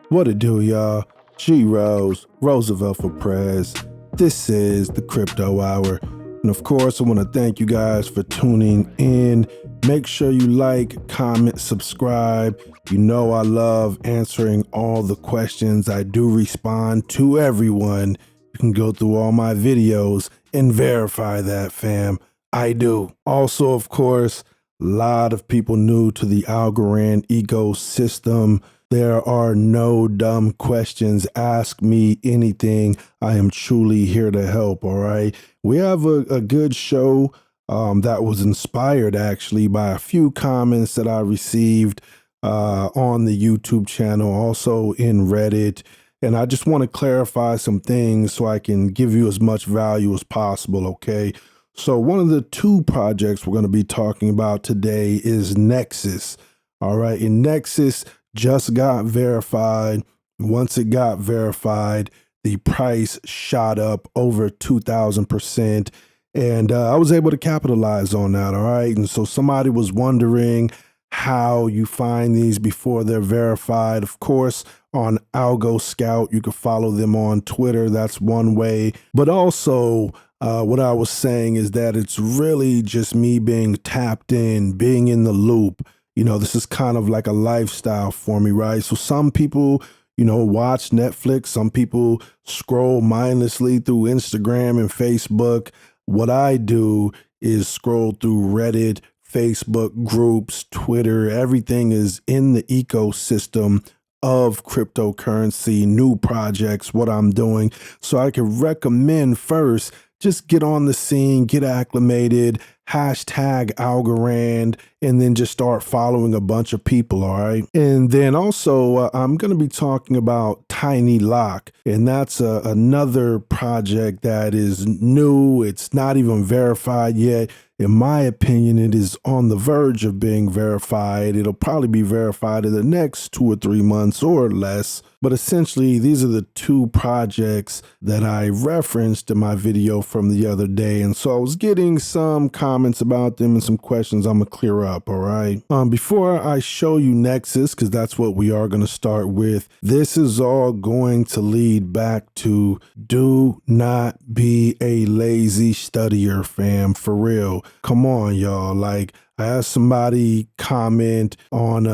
What it do, y'all? G Rose, Roosevelt for Prez. This is the Crypto Hour. And of course, I want to thank you guys for tuning in. Make sure you like, comment, subscribe. You know I love answering all the questions. I do respond to everyone. You can go through all my videos and verify that, fam. I do. Also, of course, a lot of people new to the Algorand ecosystem. There are no dumb questions. Ask me anything. I am truly here to help, all right? We have a good show that was inspired actually by a few comments that I received on the YouTube channel, also in Reddit. And I just want to clarify some things so I can give you as much value as possible, okay? So one of the two projects we're going to be talking about today is Nexus, all right? And Nexus just got verified. Once it got verified, the price shot up over 2,000%. And I was able to capitalize on that, all right? And so somebody was wondering how you find these before they're verified. Of course, on Algo Scout, you can follow them on Twitter. That's one way. But also, what I was saying is that it's really just me being tapped in, being in the loop. You know, this is kind of like a lifestyle for me, right? So some people, watch Netflix. Some people scroll mindlessly through Instagram and Facebook. What I do is scroll through Reddit, Facebook groups, Twitter. Everything is in the ecosystem of cryptocurrency, new projects, what I'm doing. So I can recommend first, just get on the scene, get acclimated, hashtag Algorand, and then just start following a bunch of people, all right? And then also, I'm going to be talking about TinyLock, and that's another project that is new. It's not even verified yet. In my opinion, it is on the verge of being verified. It'll probably be verified in the next 2 or 3 months or less. But essentially, these are the two projects that I referenced in my video from the other day. And so I was getting some comments about them and some questions I'm going to clear up, all right? Before I show you Nexus, because that's what we are going to start with, this is all going to lead back to do not be a lazy studier, fam, for real. Come on, y'all. Like, I had somebody comment on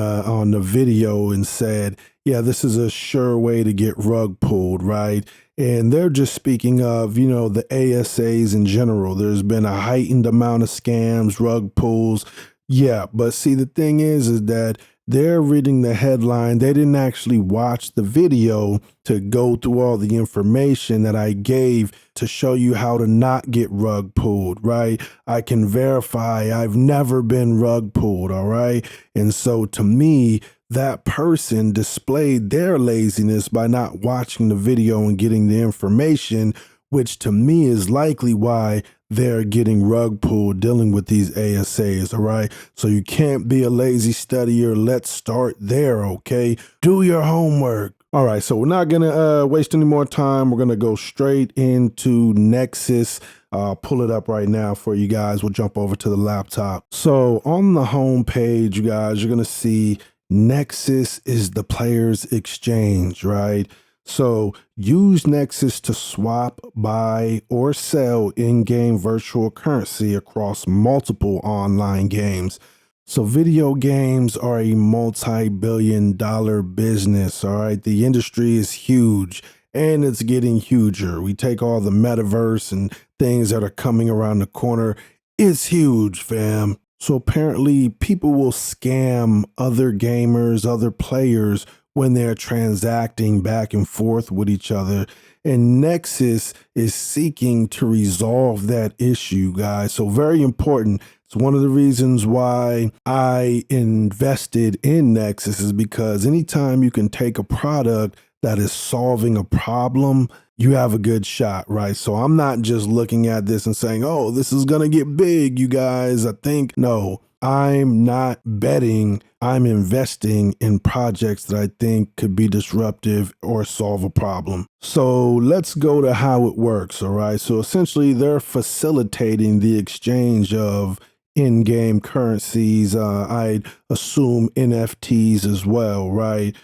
the video and said, yeah, this is a sure way to get rug pulled, right? And they're just speaking of, the ASAs in general. There's been a heightened amount of scams, rug pulls. Yeah, but see, the thing is that they're reading the headline. They didn't actually watch the video to go through all the information that I gave to show you how to not get rug pulled, right? I can verify I've never been rug pulled, all right? And so to me, that person displayed their laziness by not watching the video and getting the information, which to me is likely why they're getting rug pulled dealing with these ASAs, all right? So you can't be a lazy studier. Let's start there, okay? Do your homework. All right, so we're not going to waste any more time. We're going to go straight into Nexus. Pull it up right now for you guys. We'll jump over to the laptop. So on the home page, you guys, you're going to see Nexus is the player's exchange, right? So use Nexus to swap, buy, or sell in-game virtual currency across multiple online games. So video games are a multi-billion-dollar business, all right? The industry is huge and it's getting huger. We take all the metaverse and things that are coming around the corner. It's huge, fam. So apparently people will scam other gamers, other players when they're transacting back and forth with each other. And Nexus is seeking to resolve that issue, guys. So very important. It's one of the reasons why I invested in Nexus is because anytime you can take a product that is solving a problem, you have a good shot, right? So I'm not just looking at this and saying, oh, this is going to get big, you guys. I think, no, I'm not betting, I'm investing in projects that I think could be disruptive or solve a problem. So let's go to how it works, all right? So essentially, they're facilitating the exchange of in-game currencies. I'd assume NFTs as well, right?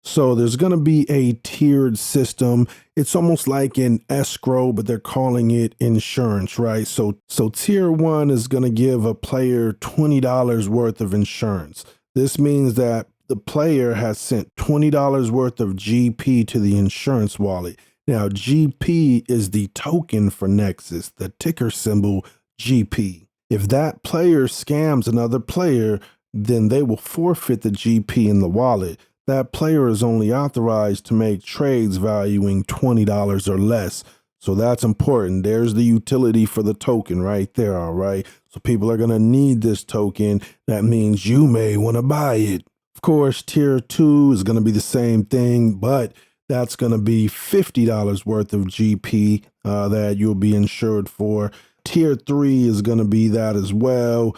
So there's going to be a tiered system. It's almost like an escrow, but they're calling it insurance, right? So tier 1 is going to give a player $20 worth of insurance. This means that the player has sent $20 worth of GP to the insurance wallet. Now, GP is the token for Nexus, the ticker symbol GP. If that player scams another player, then they will forfeit the GP in the wallet. That player is only authorized to make trades valuing $20 or less. So that's important. There's the utility for the token right there, all right? So people are going to need this token. That means you may want to buy it. Of course, tier 2 is going to be the same thing, but that's going to be $50 worth of GP that you'll be insured for. Tier 3 is going to be that as well,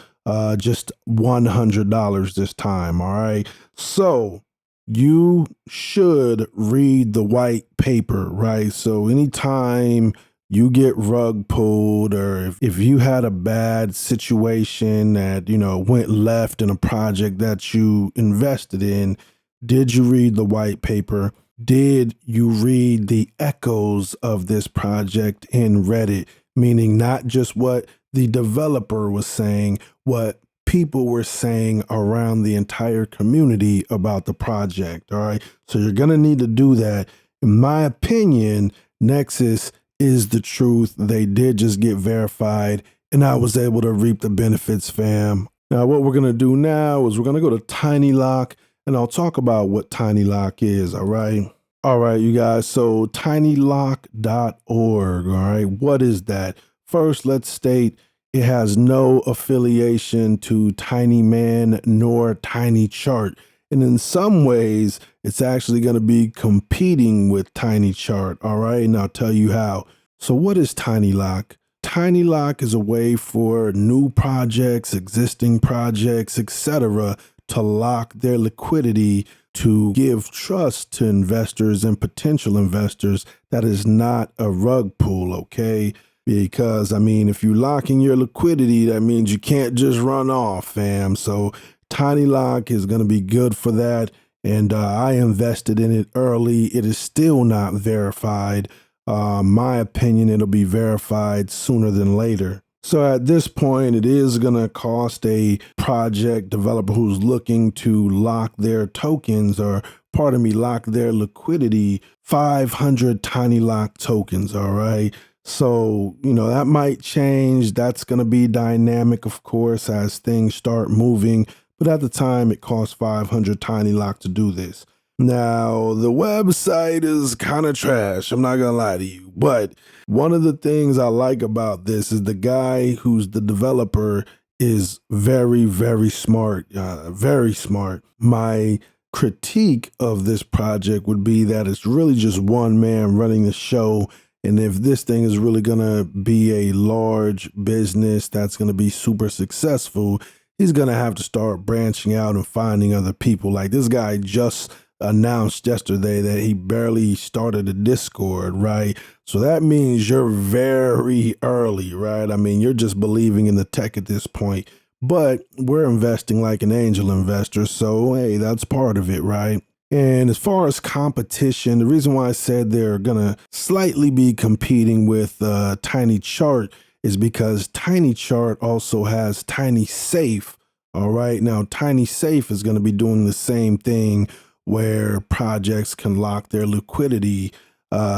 just $100 this time, all right? So you should read the white paper, right? So anytime you get rug pulled, or if you had a bad situation that, went left in a project that you invested in, did you read the white paper? Did you read the echoes of this project in Reddit? Meaning not just what the developer was saying, what people were saying around the entire community about the project, all right? So you're going to need to do that. In my opinion, Nexus is the truth. They did just get verified, and I was able to reap the benefits, fam. Now, what we're going to do now is we're going to go to TinyLock, and I'll talk about what TinyLock is, all right? All right, you guys, so tinylock.org, all right? What is that? First, let's state it has no affiliation to Tinyman nor TinyChart. And in some ways, it's actually going to be competing with TinyChart, all right? And I'll tell you how. So what is TinyLock? TinyLock is a way for new projects, existing projects, etc., to lock their liquidity, to give trust to investors and potential investors. That is not a rug pull, okay? Because, if you're locking your liquidity, that means you can't just run off, fam. So TinyLock is going to be good for that. And I invested in it early. It is still not verified. My opinion, it'll be verified sooner than later. So at this point, it is going to cost a project developer who's looking to lock their tokens, or lock their liquidity, 500 TinyLock tokens, all right? So, that might change. That's going to be dynamic, of course, as things start moving. But at the time, it costs 500 TinyLock to do this. Now, the website is kind of trash. I'm not going to lie to you. But one of the things I like about this is the guy who's the developer is very, very smart. Very smart. My critique of this project would be that it's really just one man running the show. And if this thing is really going to be a large business that's going to be super successful, he's going to have to start branching out and finding other people. Like this guy just announced yesterday that he barely started a Discord, right? So that means you're very early, right? You're just believing in the tech at this point. But we're investing like an angel investor. So, hey, that's part of it, right? And as far as competition, the reason why I said they're going to slightly be competing with TinyChart is because TinyChart also has TinySafe. All right. Now, TinySafe is going to be doing the same thing where projects can lock their liquidity.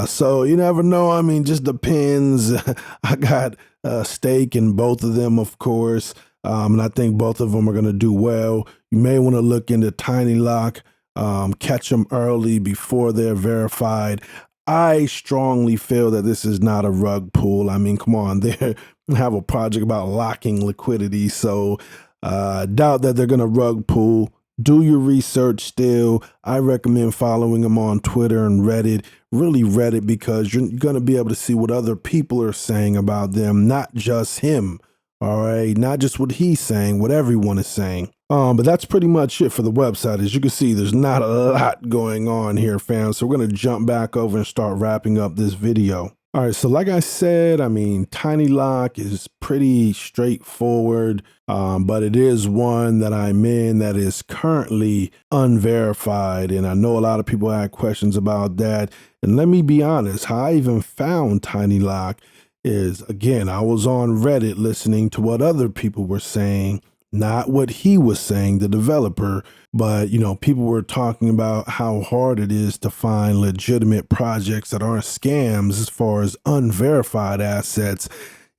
So you never know. Just depends. I got a stake in both of them, of course. And I think both of them are going to do well. You may want to look into TinyLock. Catch them early before they're verified. I strongly feel that this is not a rug pull. Come on, they have a project about locking liquidity. So doubt that they're going to rug pull. Do your research still. I recommend following them on Twitter and Reddit. Really Reddit, because you're going to be able to see what other people are saying about them, not just him. All right, not just what he's saying, what everyone is saying. But that's pretty much it for the website. As you can see, there's not a lot going on here, fam. So we're going to jump back over and start wrapping up this video. All right, so like I said, I mean, TinyLock is pretty straightforward, but it is one that I'm in that is currently unverified. And I know a lot of people had questions about that. And let me be honest, how I even found TinyLock is, again, I was on Reddit listening to what other people were saying, not what he was saying, the developer. But, people were talking about how hard it is to find legitimate projects that aren't scams as far as unverified assets.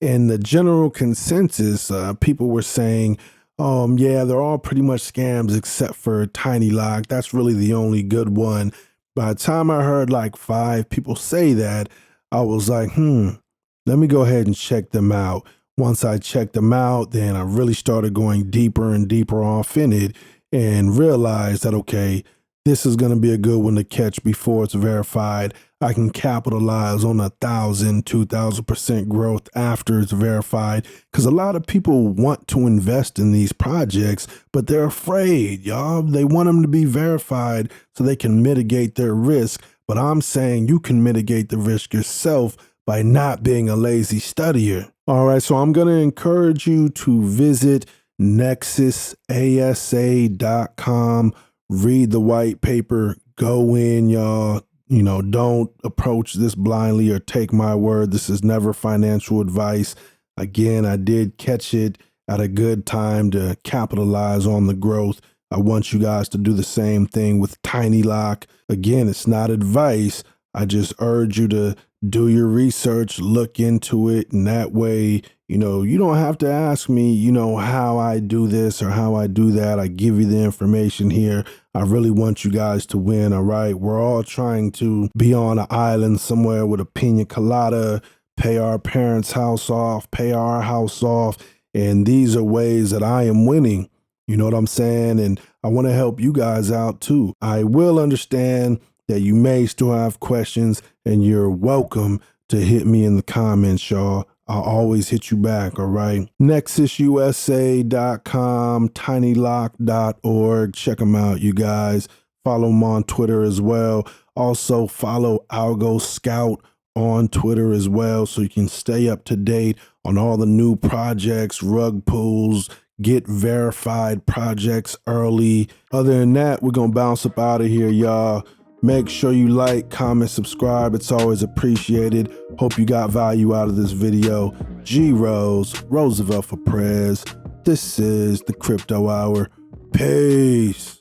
And the general consensus, people were saying, yeah, they're all pretty much scams except for TinyLock. That's really the only good one. By the time I heard like 5 people say that, I was like, let me go ahead and check them out. Once I checked them out, then I really started going deeper and deeper off in it and realized that, okay, this is going to be a good one to catch before it's verified. I can capitalize on 1,000, 2,000% growth after it's verified, because a lot of people want to invest in these projects, but they're afraid, y'all. They want them to be verified so they can mitigate their risk. But I'm saying you can mitigate the risk yourself by not being a lazy studier. All right, so I'm going to encourage you to visit nexusasa.com, read the white paper, go in, y'all. Don't approach this blindly or take my word. This is never financial advice. Again, I did catch it at a good time to capitalize on the growth. I want you guys to do the same thing with TinyLock. Again, it's not advice. I just urge you to do your research, look into it, and that way, you don't have to ask me, how I do this or how I do that. I give you the information here. I really want you guys to win, all right? We're all trying to be on an island somewhere with a pina colada, pay our parents' house off, pay our house off, and these are ways that I am winning. You know what I'm saying? And I want to help you guys out too. I will understand that you may still have questions, and you're welcome to hit me in the comments, y'all. I'll always hit you back, all right? NexusUSA.com, tinylock.org. Check them out, you guys. Follow them on Twitter as well. Also, follow Algo Scout on Twitter as well, so you can stay up to date on all the new projects, rug pulls, get verified projects early. Other than that, we're going to bounce up out of here, y'all. Make sure you like, comment, subscribe. It's always appreciated. Hope you got value out of this video. G Rose, Roosevelt for Prez. This is the Crypto Hour. Peace.